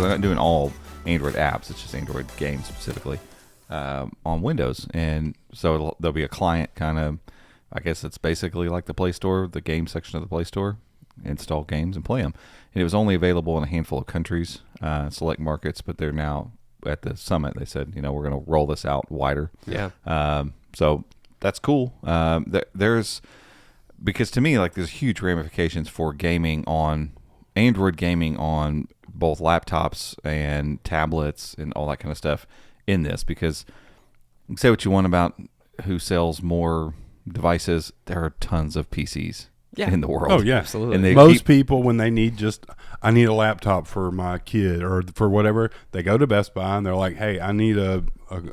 So they're not doing all Android apps. It's just Android games specifically on Windows. And so there'll be a client kind of, I guess it's basically like the Play Store, the game section of the Play Store. Install games and play them. And it was only available in a handful of countries, select markets, but they're now at the summit. They said, we're going to roll this out wider. Yeah. So that's cool. There's, because to me, like, there's huge ramifications for gaming on Android gaming on both laptops and tablets and all that kind of stuff in this, because you can say what you want about who sells more devices. There are tons of PCs. Yeah. In the world. Oh, yeah. Absolutely. And most people, when they need I need a laptop for my kid or for whatever, they go to Best Buy and they're like, hey, I need a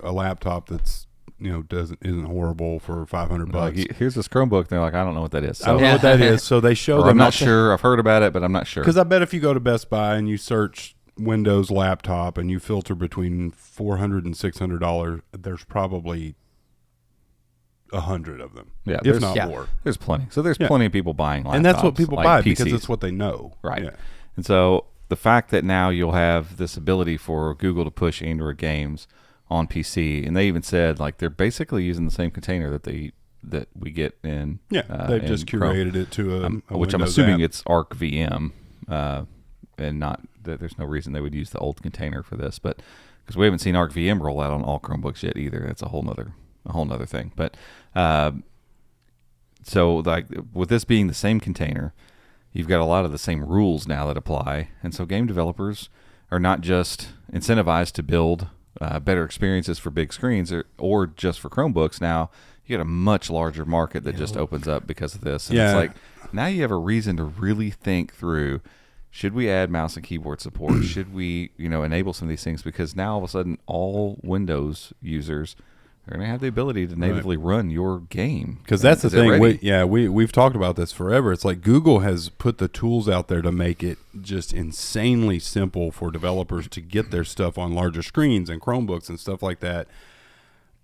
laptop that's, isn't horrible for $500. Like, here's this Chromebook. And they're like, I don't know what that is. I don't know what that is. So they show them. I'm not sure. I've heard about it, but I'm not sure. Because I bet if you go to Best Buy and you search Windows laptop and you filter between $400 and $600, there's probably 100 of them, if not more. There's plenty. So there's plenty of people buying laptops. And that's what people buy PCs. because it's what they know. Right. Yeah. And so the fact that now you'll have this ability for Google to push Android games on PC, and they even said, like, they're basically using the same container that we get in they've just curated it to a which I'm Windows assuming app. it's Arc VM, and not that there's no reason they would use the old container for this, but because we haven't seen Arc VM roll out on all Chromebooks yet either. That's a whole nother thing. But so, like, with this being the same container, you've got a lot of the same rules now that apply, and so game developers are not just incentivized to build better experiences for big screens or just for Chromebooks. Now you get a much larger market that just opens up because of this. And it's like, now you have a reason to really think through, should we add mouse and keyboard support? Should we, enable some of these things? Because now all of a sudden all Windows users are going to have the ability to natively run your game. Because that's the thing. We've talked about this forever. It's like Google has put the tools out there to make it just insanely simple for developers to get their stuff on larger screens and Chromebooks and stuff like that.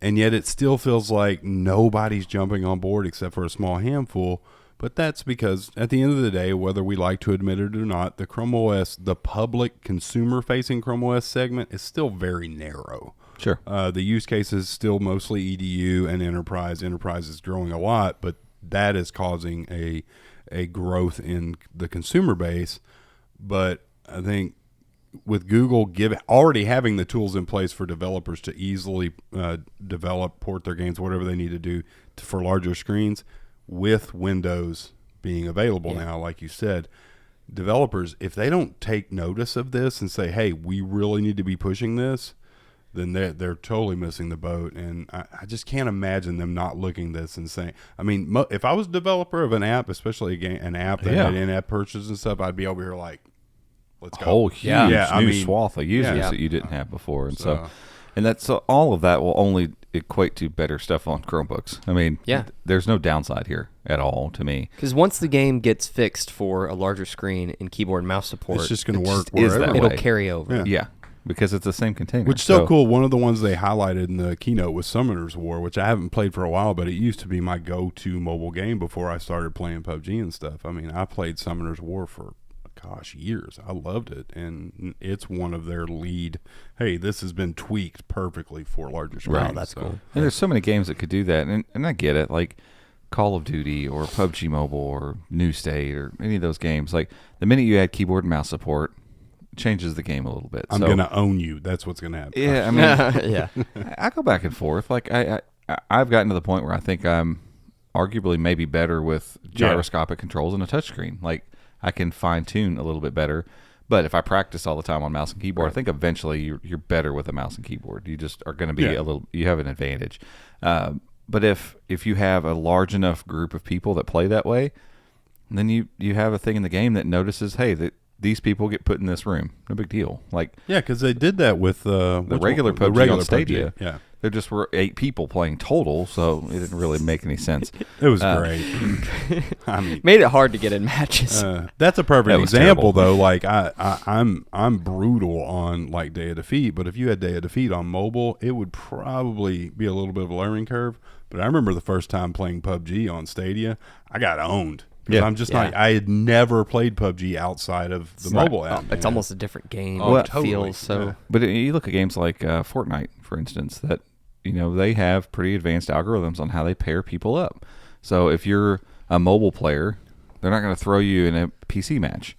And yet it still feels like nobody's jumping on board except for a small handful. But that's because at the end of the day, whether we like to admit it or not, the Chrome OS, the public consumer-facing Chrome OS segment is still very narrow. Sure. The use case is still mostly EDU and enterprise. Enterprise is growing a lot, but that is causing a growth in the consumer base. But I think with Google already having the tools in place for developers to easily develop, port their games, whatever they need to do for larger screens, with Windows being available now, like you said, developers, if they don't take notice of this and say, hey, we really need to be pushing this, then they're totally missing the boat. And I just can't imagine them not looking this and saying, I mean, if I was a developer of an app, especially an app that had in-app purchases and stuff, I'd be over here like, let's go. A whole huge swath of users that you didn't have before. And so all of that will only equate to better stuff on Chromebooks. I mean, there's no downside here at all to me. Because once the game gets fixed for a larger screen and keyboard and mouse support, it's just going to work wherever. It'll carry over. Yeah. Because it's the same container. Which is so cool. One of the ones they highlighted in the keynote was Summoner's War, which I haven't played for a while, but it used to be my go-to mobile game before I started playing PUBG and stuff. I mean, I played Summoner's War for, years. I loved it, and it's one of their lead, hey, this has been tweaked perfectly for larger screens. Right, that's cool. And there's so many games that could do that, and I get it, like Call of Duty or PUBG Mobile or New State or any of those games. Like, the minute you add keyboard and mouse support, changes the game a little bit. I'm going to own you. That's what's going to happen. Yeah, I mean, I go back and forth. Like, I've gotten to the point where I think I'm arguably maybe better with gyroscopic controls and a touchscreen. Like, I can fine tune a little bit better, but if I practice all the time on mouse and keyboard, I think eventually you're better with a mouse and keyboard. You just are going to be you have an advantage. But if you have a large enough group of people that play that way, then you have a thing in the game that notices, hey, that these people get put in this room. No big deal. Like, because they did that with the regular PUBG on Stadia. PUBG. Yeah. There just were 8 people playing total, so it didn't really make any sense. It was great. I mean, made it hard to get in matches. That's a perfect example, terrible. though. Like I'm brutal on like Day of Defeat, but if you had Day of Defeat on mobile, it would probably be a little bit of a learning curve. But I remember the first time playing PUBG on Stadia, I got owned. 'Cause Yeah. I'm just Yeah. not. I had never played PUBG outside of the mobile app. It's man. almost a different game. Oh, It totally. feels so. Yeah. But you look at games like Fortnite, for instance, that they have pretty advanced algorithms on how they pair people up. So if you're a mobile player, they're not going to throw you in a PC match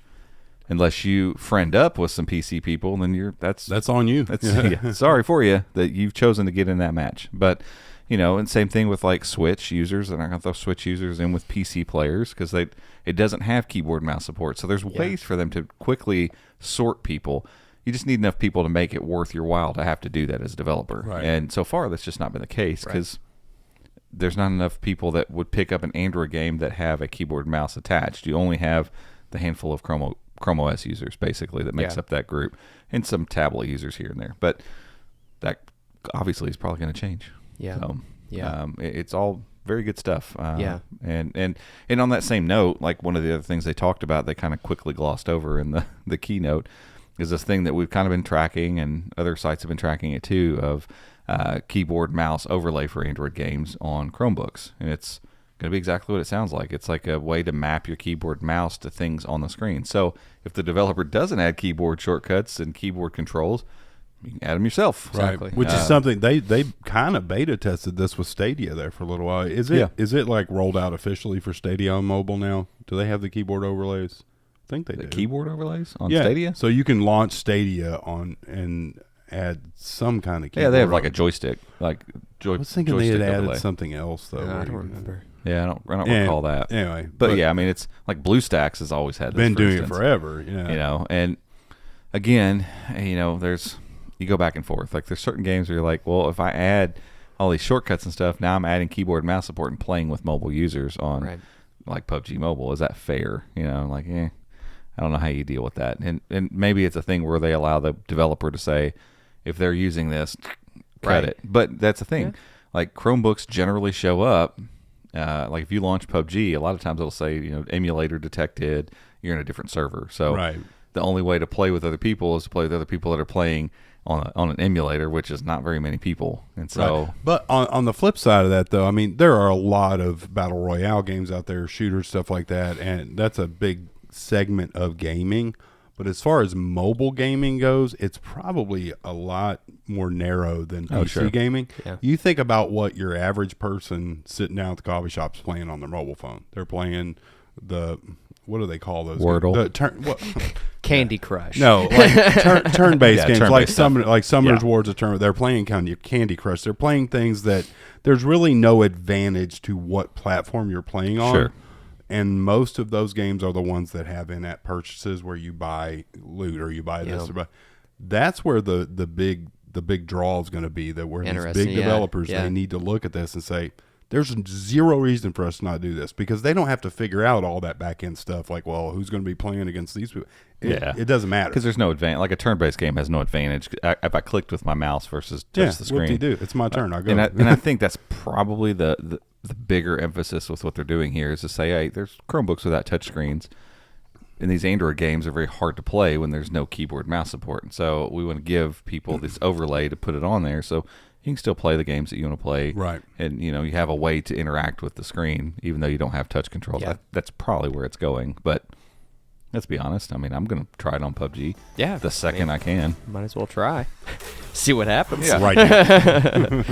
unless you friend up with some PC people. And then that's on you. yeah, sorry for you that you've chosen to get in that match. But and same thing with like Switch users. They're not going to throw Switch users in with PC players because it doesn't have keyboard and mouse support. So there's ways for them to quickly sort people. You just need enough people to make it worth your while to have to do that as a developer. Right. And so far, that's just not been the case because there's not enough people that would pick up an Android game that have a keyboard and mouse attached. You only have the handful of Chrome OS users, basically, that makes up that group, and some tablet users here and there. But that obviously is probably going to change. Yeah. So, Yeah. it's all very good stuff. Yeah. And on that same note, like one of the other things they talked about, they kind of quickly glossed over in the keynote, is this thing that we've kind of been tracking, and other sites have been tracking it too, of keyboard mouse overlay for Android games on Chromebooks. And it's going to be exactly what it sounds like. It's like a way to map your keyboard and mouse to things on the screen. So if the developer doesn't add keyboard shortcuts and keyboard controls, you can add them yourself. Exactly. Which is something they kind of beta tested this with Stadia there for a little while. Is it like rolled out officially for Stadia on mobile now? Do they have the keyboard overlays? I think they The do. keyboard overlays on Stadia? So you can launch Stadia on and add some kind of keyboard. Yeah, they have like a joystick. I I was thinking they joystick had added overlay. something else though. I where don't you- remember. Yeah, I don't recall that. Anyway, But yeah, I mean, it's like BlueStacks has always had this, been for doing instance. it forever. Yeah, And again, there's you go back and forth. Like there's certain games where you're like, well, if I add all these shortcuts and stuff, now I'm adding keyboard and mouse support and playing with mobile users on Right. like PUBG Mobile. Is that fair? Like, I don't know how you deal with that. And maybe it's a thing where they allow the developer to say, if they're using this, cut Right. it. But that's the thing. Yeah. Like Chromebooks generally show up. Like if you launch PUBG, a lot of times it'll say, emulator detected. You're in a different server. So Right. the only way to play with other people is to play with other people that are playing on an emulator, which is not very many people. And so, Right. But on the flip side of that, though, I mean, there are a lot of battle royale games out there, shooters, stuff like that, and that's a big segment of gaming. But as far as mobile gaming goes, it's probably a lot more narrow than PC sure. gaming. Yeah. You think about what your average person sitting down at the coffee shop's playing on their mobile phone. They're playing what do they call those? Wordle. Candy Crush. No, like turn-based Yeah, games, turn-based like stuff. Summoner's Yeah. Wars of Turn. They're playing Candy Crush. They're playing things that there's really no advantage to what platform you're playing on. Sure. And most of those games are the ones that have in-app purchases where you buy loot or you buy this Yeah. or buy. That's where the big draw is going to be. That where these Interesting, big yeah, developers yeah. they need to look at this and say, there's zero reason for us to not do this, because they don't have to figure out all that back end stuff. Like, well, who's going to be playing against these people? It doesn't matter. because there's no advantage. Like a turn-based game has no advantage if I clicked with my mouse versus touch the screen. What do you do? It's my turn. I go. And I think that's probably the bigger emphasis with what they're doing here is to say, hey, there's Chromebooks without touchscreens, and these Android games are very hard to play when there's no keyboard mouse support. And so we want to give people this overlay to put it on there, so you can still play the games that you want to play, Right. And you have a way to interact with the screen, even though you don't have touch control. Yeah. That's probably where it's going. But let's be honest. I mean, I'm going to try it on PUBG. Yeah. The second I can. Might as well try. See what happens. Yeah. right now.